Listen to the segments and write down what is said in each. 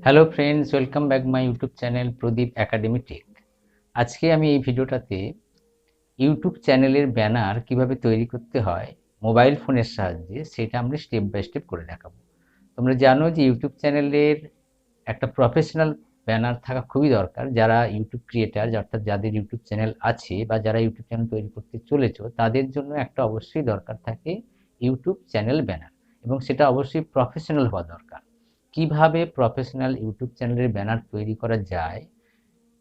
Hello friends, welcome back my YouTube channel Pradeep academy tech. আজকে আমি এই ভিডিওটাতে ইউটিউব চ্যানেলের ব্যানার কিভাবে তৈরি করতে হয় মোবাইল ফোনের সাহায্যে, সেটা আমরা স্টেপ বাই স্টেপ করে দেখাবো। তোমরা জানো যে ইউটিউব চ্যানেলের একটা প্রফেশনাল ব্যানার থাকা খুবই দরকার। যারা ইউটিউব ক্রিয়েটার, অর্থাৎ যাদের ইউটিউব চ্যানেল আছে বা যারা ইউটিউব চ্যানেল তৈরি করতে চলেছো, তাদের জন্য একটা অবশ্যই দরকার থাকে ইউটিউব চ্যানেল ব্যানার, এবং সেটা অবশ্যই প্রফেশনাল হওয়া দরকার। কিভাবে প্রফেশনাল ইউটিউব চ্যানেলের ব্যানার তৈরি করা যায়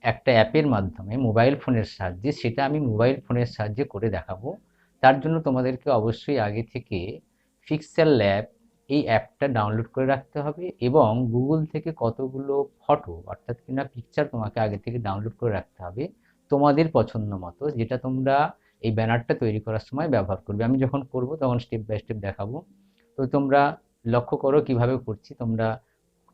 একটা অ্যাপের মাধ্যমে মোবাইল ফোনের সাহায্যে, সেটা আমি মোবাইল ফোনের সাহায্যে করে দেখাবো। তার জন্য তোমাদেরকে অবশ্যই আগে থেকে পিক্সেল ল্যাব এই অ্যাপটা ডাউনলোড করে রাখতে হবে, এবং গুগল থেকে কতগুলো ফটো অর্থাৎ কিনা পিকচার তোমাকে আগে থেকে ডাউনলোড করে রাখতে হবে তোমাদের পছন্দ মতো, যেটা তোমরা এই ব্যানারটা তৈরি করার সময় ব্যবহার করবে। আমি যখন করব তখন স্টেপ বাই স্টেপ দেখাবো। তো তোমরা লক্ষ্য করো কিভাবে করছি। তোমরা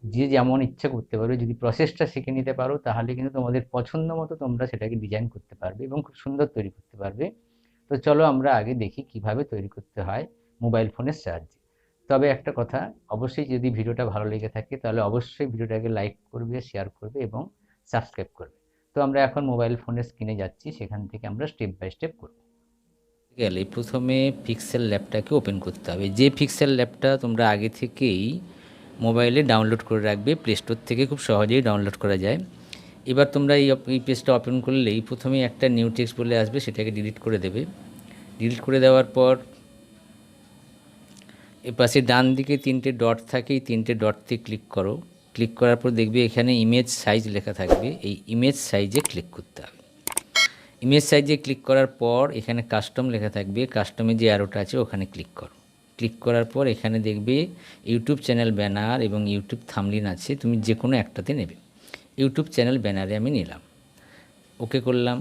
যে যেমন ইচ্ছা করতে পারবে, যদি প্রসেসটা শিখে নিতে পারো তাহলে কিন্তু তোমাদের পছন্দ মতো তোমরা সেটাকে ডিজাইন করতে পারবে এবং খুব সুন্দর তৈরি করতে পারবে। তো চলো আমরা আগে দেখি কিভাবে তৈরি করতে হয় মোবাইল ফোনের সাহায্যে। তবে একটা কথা, অবশ্যই যদি ভিডিওটা ভালো লেগে থাকে তাহলে অবশ্যই ভিডিওটাকে লাইক করবে, শেয়ার করবে এবং সাবস্ক্রাইব করবে। তো আমরা এখন মোবাইল ফোনের স্ক্রিনে যাচ্ছি, সেখান থেকে আমরা স্টেপ বাই স্টেপ করব। গেলে প্রথমে পিক্সেল ল্যাবটাকে ওপেন করতে হবে। যে পিক্সেল ল্যাবটা তোমরা আগে থেকেই মোবাইলে ডাউনলোড করে রাখবে, প্লে স্টোর থেকে খুব সহজেই ডাউনলোড করা যায়। এবার তোমরা এই পেজটা ওপেন করলেই প্রথমেই একটা নিউ টেক্সট বলে আসবে, সেটাকে ডিলিট করে দেবে। ডিলিট করে দেওয়ার পর এপাশে ডান দিকে তিনটে ডট থাকে, এই তিনটে ডটতে ক্লিক করো। ক্লিক করার পর দেখবে এখানে ইমেজ সাইজ লেখা থাকবে, এই ইমেজ সাইজে ক্লিক করতে হবে। ইমেজ সাইজে ক্লিক করার পর এখানে কাস্টম লেখা থাকবে, কাস্টমে যে অ্যারোটা আছে ওখানে ক্লিক করো। ক্লিক করার পর এখানে দেখবে ইউটিউব চ্যানেল ব্যানার এবং ইউটিউব থাম্বনেইল আছে, তুমি যে কোনো একটাতে নেবে। ইউটিউব চ্যানেল ব্যানারে আমি নিলাম, ওকে করলাম।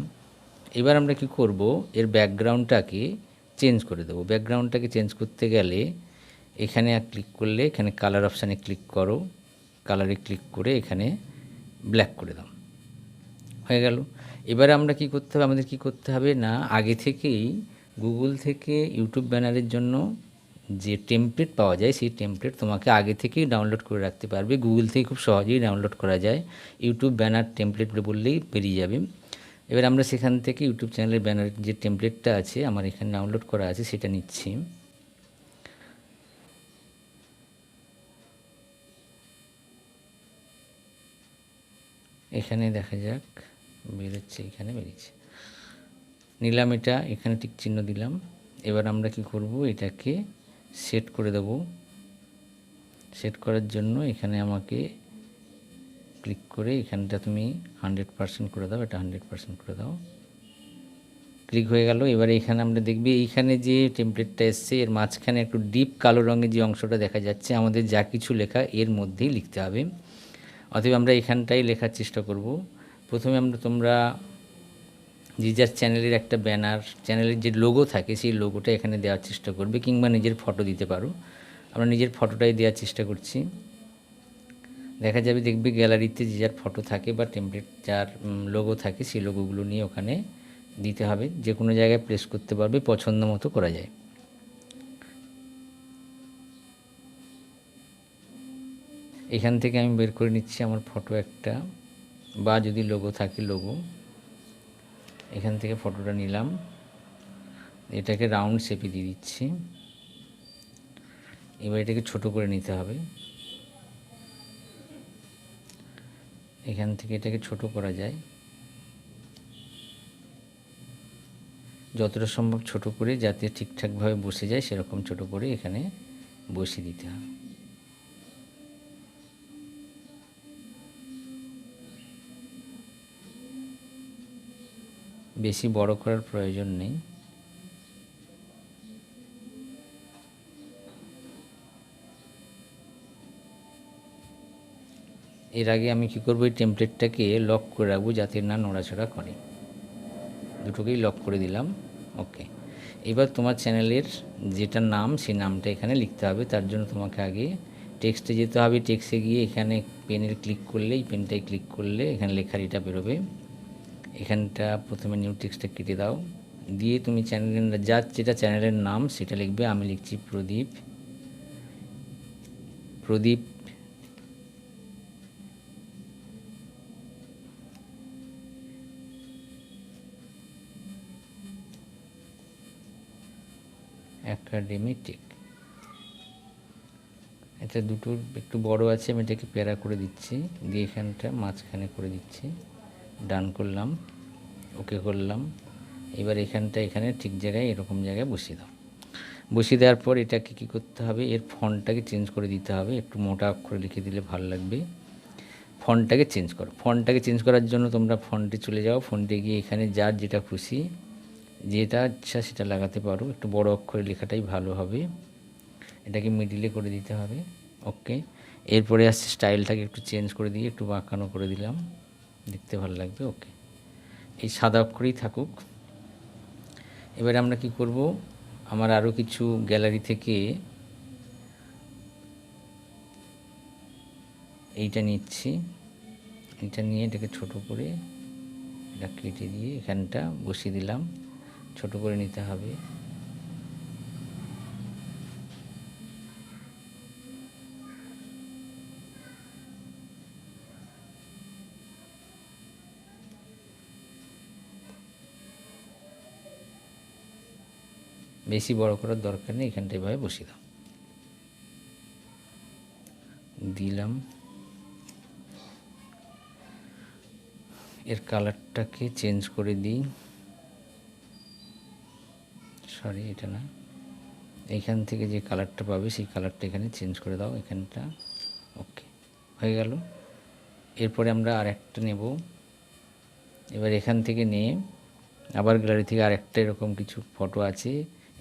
এবার আমরা কি করব, এর ব্যাকগ্রাউন্ডটাকে চেঞ্জ করে দেবো। ব্যাকগ্রাউন্ডটাকে চেঞ্জ করতে গেলে এখানে ক্লিক করলে এখানে কালার অপশানে ক্লিক করো, কালারে ক্লিক করে এখানে ব্ল্যাক করে দাও, হয়ে গেল। এবারে আমরা কি করতে হবে, আমাদের কি করতে হবে না, আগে থেকেই গুগল থেকে ইউটিউব ব্যানারের জন্য যে টেমপ্লেট পাওয়া যায় সেই টেমপ্লেট তোমাকে আগে থেকেই ডাউনলোড করে রাখতে পারবে। গুগল থেকে খুব সহজেই ডাউনলোড করা যায়, ইউটিউব ব্যানার টেমপ্লেট বললেই বেরিয়ে যাবে। এবার আমরা সেখান থেকে ইউটিউব চ্যানেলের ব্যানার যে টেমপ্লেটটা আছে আমার এখানে ডাউনলোড করা আছে সেটা নিচ্ছি। এখানে দেখা যাক বেরোচ্ছে, এখানে বেরিয়েছে, নিলাম এটা, এখানে টিক চিহ্ন দিলাম। এবার আমরা কি করব, এটাকে সেট করে দেব। সেট করার জন্য এখানে আমাকে ক্লিক করে এখানটা তুমি 100% করে দাও, এটা 100% করে দাও। ক্লিক হয়ে গেল। এবারে এখানে আমরা দেখবি এইখানে যে টেমপ্লেটটা এসছে এর মাঝখানে একটু ডিপ কালো রঙের যে অংশটা দেখা যাচ্ছে, আমাদের যা কিছু লেখা এর মধ্যেই লিখতে হবে। অতএব আমরা এখানটাই লেখার চেষ্টা করব। প্রথমে তোমরা যে যার চ্যানেলের একটা ব্যানার, চ্যানেলের যে লোগো থাকে সেই লোগোটা এখানে দেওয়ার চেষ্টা করবে, কিংবা নিজের ফটো দিতে পারো। আমরা নিজের ফটোটাই দেওয়ার চেষ্টা করছি। দেখা যাবে দেখবে গ্যালারিতে যে যার ফটো থাকে বা টেমপ্লেট যার লোগো থাকে সেই লোগোগুলো নিয়ে ওখানে দিতে হবে, যে কোনো জায়গায় প্লেস করতে পারবে, পছন্দ মতো করা যায়। এখান থেকে আমি বের করে নিচ্ছি আমার ফটো একটা, বা যদি লোগো থাকে লোগো, এখান থেকে ফটোটা নিলাম, এটাকে রাউন্ড শেপে দিয়ে দিচ্ছি। এবার এটাকে ছোট করে নিতে হবে, এখান থেকে এটাকে ছোট করা যায়, যতটা সম্ভব ছোট করে যাতে ঠিকঠাকভাবে বসে যায় সেরকম ছোট করে এখানে বসিয়ে দিতে হবে। বেশি বড় করার প্রয়োজন নেই। এর আগে আমি কি করব, এই টেমপ্লেটটাকে লক করে রাখবো যাতে না নড়াচড়া করে। দুটোকেই লক করে দিলাম, ওকে। এবার তোমার চ্যানেলের যেটা নাম সেই নামটা এখানে লিখতে হবে। তার জন্য তোমাকে আগে টেক্সটে যেতে হবে, টেক্সটে গিয়ে এখানে পেনের ক্লিক করলে, এই পেনটায় ক্লিক করলে এখানে লেখার এটা বেরোবে। এখানটা প্রথমে নিউ টেক্সটটা কেটে দাও, দিয়ে তুমি চ্যানেলের যেটা চ্যানেলের নাম সেটা লিখবে। আমি লিখছি প্রদীপ একাডেমিটিক। এটা দুটো একটু বড় আছে, আমি এটাকে প্যারা করে দিচ্ছি, দিয়ে এখানটা মাঝখানে করে দিচ্ছি, ডান করলাম, ওকে করলাম। এবার এখানে ঠিক জায়গায় এরকম জায়গায় বসিয়ে দাও। বসিয়ে দেওয়ার পর এটাকে কী করতে হবে, এর ফন্টটাকে চেঞ্জ করে দিতে হবে, একটু মোটা অক্ষরে লিখে দিলে ভালো লাগবে। ফন্টটাকে চেঞ্জ করো। ফন্টটাকে চেঞ্জ করার জন্য তোমরা ফন্টে চলে যাও, ফন্টে গিয়ে এখানে যার যেটা খুশি, যেটা ইচ্ছা সেটা লাগাতে পারো, একটু বড় অক্ষরে লেখাটাই ভালো হবে। এটাকে মিডিলে করে দিতে হবে। ওকে, এরপরে আসছে স্টাইলটাকে একটু চেঞ্জ করে দিয়ে একটু বাঁকানো করে দিলাম, দেখতে ভালো লাগবে। ওকে, এই সাদা অক্ষরেই থাকুক। এবারে আমরা কি করব, আমার আরও কিছু গ্যালারি থেকে এইটা নিচ্ছি, এটা নিয়ে এটাকে ছোট করে এটা কেটে দিয়ে এখানটা বসিয়ে দিলাম, ছোট করে নিতে হবে। বেশি বড় করার দরকার নেই, এখানটা এভাবে বসিয়ে দাও, দিলাম। এর কালারটাকে চেঞ্জ করে দিই, সরি এটা না, এইখান থেকে যে কালারটা পাবে সেই কালারটা এখানে চেঞ্জ করে দাও এখানটা। ওকে, হয়ে গেল। এরপরে আমরা আর একটা নেব। এবার এখান থেকে নিয়ে আবার গ্যালারি থেকে আরেকটা এরকম কিছু ফটো আছে,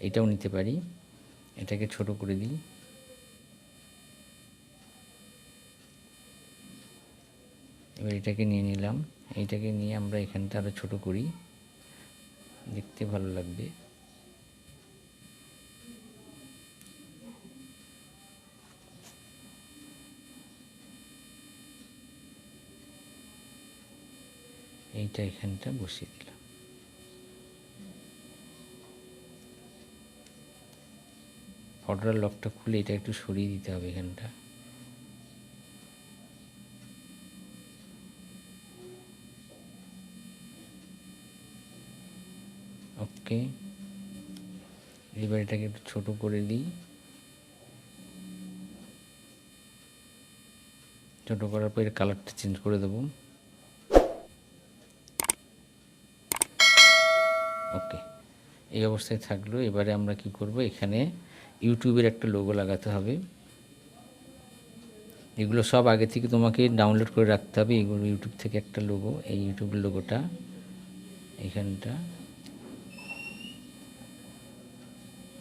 এটাও নিতে পারি। এটাকে ছোট করে দিই, এবার এটাকে নিয়ে নিলাম। এইটাকে নিয়ে আমরা এখানটা আরও ছোট করি, দেখতে ভালো লাগবে। এইটা এখানটা বসিয়ে দিলাম। ফটোটার লকটা খুলে এটা একটু সরিয়ে দিতে হবে এখানটা। ওকে, এবার এটাকে একটু ছোট করে দিই, ছোট করার পর এর কালারটা চেঞ্জ করে দেবো। ওকে, এই অবস্থায় থাকলো। এবারে আমরা কি করব, এখানে ইউটিউবের একটা লোগো লাগাতে হবে। এগুলো সব আগে থেকে তোমাকে ডাউনলোড করে রাখতে হবে, এগুলো ইউটিউব থেকে একটা লোগো, এই ইউটিউবের লোগোটা এখানটা,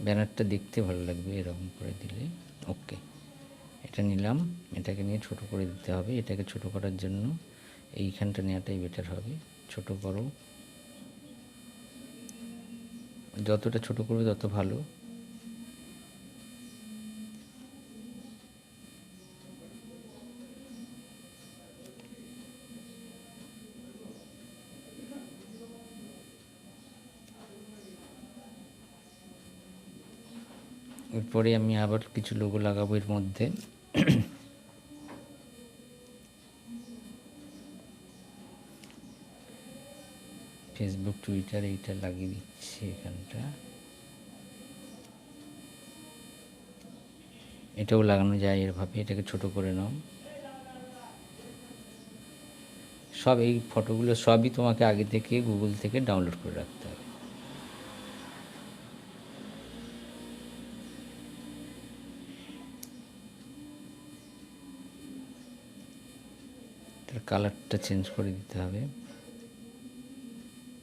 ব্যানারটা দেখতে ভালো লাগবে এরকম করে দিলে। ওকে, এটা নিলাম, এটাকে নিয়ে ছোট করে দিতে হবে। এটাকে ছোট করার জন্য এইখানটা নেওয়াটাই বেটার হবে। ছোট করো, যতটা ছোট করবে তত ভালো। এরপরে আমি আবার কিছু লোগো লাগাবো এর মধ্যে। ফেসবুক, টুইটার এইটা লাগিয়ে দিচ্ছি এখানটা, এটাও লাগানো যায় এভাবে। এটাকে ছোট করে নাও। সব এই ফটোগুলো সবই তোমাকে আগে থেকে গুগল থেকে ডাউনলোড করে রাখতে হবে। এটার কালারটা চেঞ্জ করে দিতে হবে,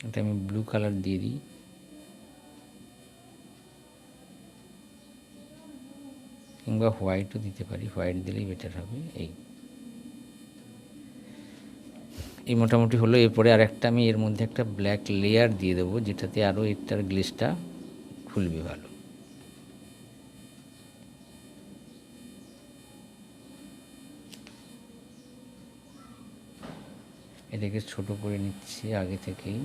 এটা আমি ব্লু কালার দিয়ে দিই, কিংবা হোয়াইটও দিতে পারি, হোয়াইট দিলেই বেটার হবে। এই মোটামুটি হলো। এরপরে আর একটা আমি এর মধ্যে একটা ব্ল্যাক লেয়ার দিয়ে দেবো, যেটাতে আরও এটার গ্লেজটা খুলবে ভালো। এটাকে ছোট করে নিচ্ছি আগে থেকেই,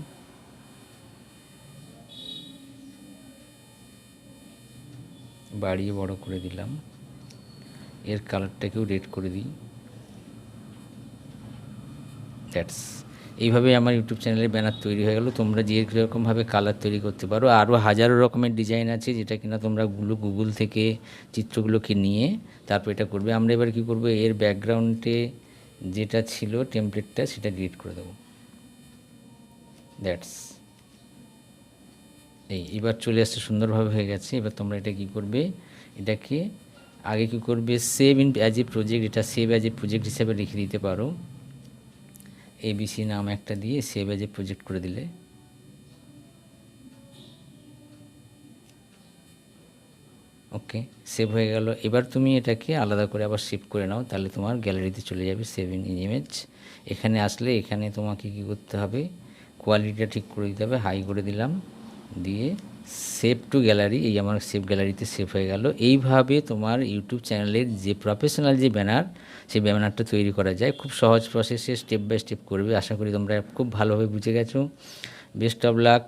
বাড়িয়ে বড় করে দিলাম। এর কালারটাকেও রেড করে দিই, দ্যাটস এইভাবে আমার ইউটিউব চ্যানেলের ব্যানার তৈরি হয়ে গেল। তোমরা যে রকমভাবে কালার তৈরি করতে পারো, আরও হাজারো রকমের ডিজাইন আছে যেটা কিনা তোমরা গুগল থেকে চিত্রগুলোকে নিয়ে তারপর এটা করবে। আমরা এবার কী করব, এর ব্যাকগ্রাউন্ডে যেটা ছিল টেমপ্লেটটা সেটা ডিলিট করে দেবো। দ্যাটস এবার চলে আসছে, সুন্দরভাবে হয়ে গেছে। এবার তোমরা এটা কী করবে, এটাকে আগে কী করবে, save in as a project, এটা সেভ অ্যাজ এ প্রজেক্ট হিসাবে লিখে দিতে পারো। এবিসি নাম একটা দিয়ে সেভ অ্যাজ এ প্রজেক্ট করে দিলে ওকে, সেভ হয়ে গেল। এবার তুমি এটাকে আলাদা করে আবার সেভ করে নাও, তাহলে তোমার গ্যালারিতে চলে যাবে সেভ ইন ইমেজ। এখানে আসলে এখানে তোমাকে কী করতে হবে, কোয়ালিটিটা ঠিক করে দিতে হবে, হাই করে দিলাম, দিয়ে সেভ টু গ্যালারি। এই আমার সেভ গ্যালারিতে সেভ হয়ে গেল। এইভাবে তোমার ইউটিউব চ্যানেলের যে প্রফেশনাল যে ব্যানার, সেই ব্যানারটা তৈরি করা যায় খুব সহজ প্রসেসে, স্টেপ বাই স্টেপ করবে। আশা করি তোমরা খুব ভালোভাবে বুঝে গেছো। Best of luck.